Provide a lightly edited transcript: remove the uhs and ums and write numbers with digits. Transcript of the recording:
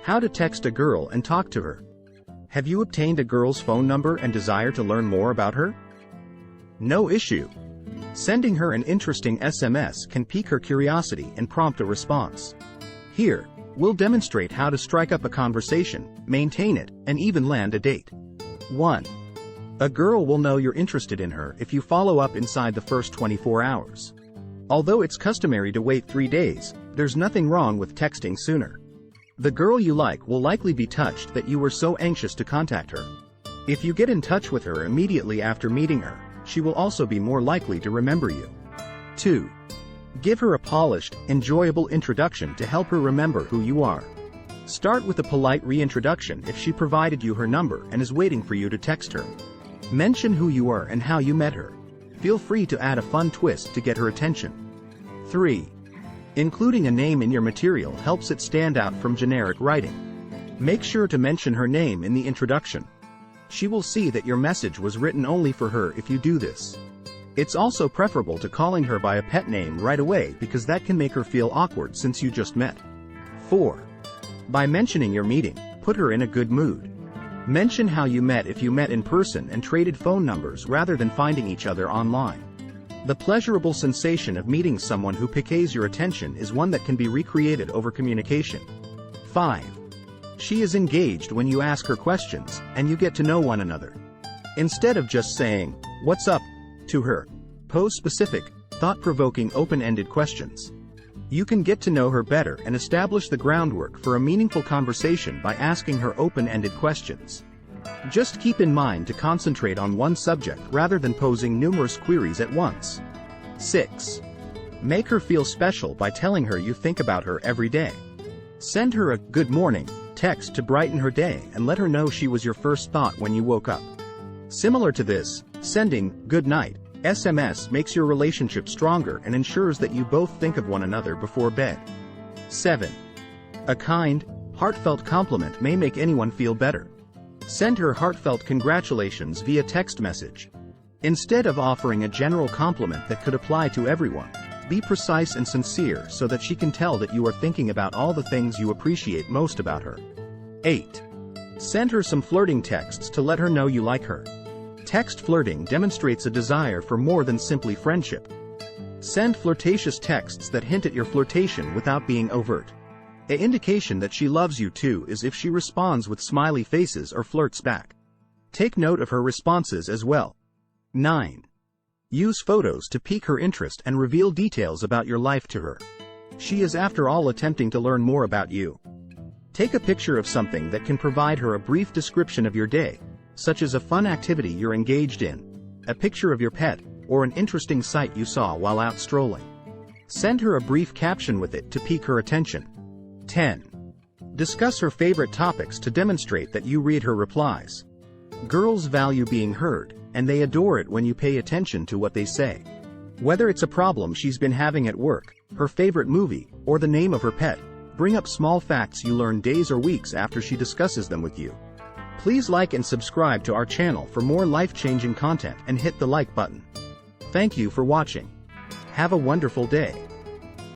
How to text a girl and talk to her. Have you obtained a girl's phone number and desire to learn more about her? No issue. Sending her an interesting SMS can pique her curiosity and prompt a response. Here, we'll demonstrate how to strike up a conversation, maintain it, and even land a date. 1. A girl will know you're interested in her if you follow up inside the first 24 hours. Although it's customary to wait 3 days, there's nothing wrong with texting sooner. The girl you like will likely be touched that you were so anxious to contact her. If you get in touch with her immediately after meeting her, she will also be more likely to remember you. 2. Give her a polished, enjoyable introduction to help her remember who you are. Start with a polite reintroduction if she provided you her number and is waiting for you to text her. Mention who you are and how you met her. Feel free to add a fun twist to get her attention. 3. Including a name in your material helps it stand out from generic writing. Make sure to mention her name in the introduction. She will see that your message was written only for her if you do this. It's also preferable to calling her by a pet name right away because that can make her feel awkward since you just met. 4. By mentioning your meeting, put her in a good mood. Mention how you met if you met in person and traded phone numbers rather than finding each other online. The pleasurable sensation of meeting someone who piques your attention is one that can be recreated over communication. 5. She is engaged when you ask her questions, and you get to know one another. Instead of just saying, "What's up?" to her, pose specific, thought-provoking open-ended questions. You can get to know her better and establish the groundwork for a meaningful conversation by asking her open-ended questions. Just keep in mind to concentrate on one subject rather than posing numerous queries at once. 6. Make her feel special by telling her you think about her every day. Send her a "good morning" text to brighten her day and let her know she was your first thought when you woke up. Similar to this, sending "good night" SMS makes your relationship stronger and ensures that you both think of one another before bed. 7. A kind, heartfelt compliment may make anyone feel better. Send her heartfelt congratulations via text message. Instead of offering a general compliment that could apply to everyone, be precise and sincere so that she can tell that you are thinking about all the things you appreciate most about her. 8. Send her some flirting texts to let her know you like her. Text flirting demonstrates a desire for more than simply friendship. Send flirtatious texts that hint at your flirtation without being overt. An indication that she loves you too is if she responds with smiley faces or flirts back. Take note of her responses as well. 9. Use photos to pique her interest and reveal details about your life to her. She is after all attempting to learn more about you. Take a picture of something that can provide her a brief description of your day, such as a fun activity you're engaged in, a picture of your pet, or an interesting sight you saw while out strolling. Send her a brief caption with it to pique her attention. 10. Discuss her favorite topics to demonstrate that you read her replies. Girls value being heard, and they adore it when you pay attention to what they say. Whether it's a problem she's been having at work, her favorite movie, or the name of her pet, bring up small facts you learn days or weeks after she discusses them with you. Please like and subscribe to our channel for more life-changing content and hit the like button. Thank you for watching. Have a wonderful day.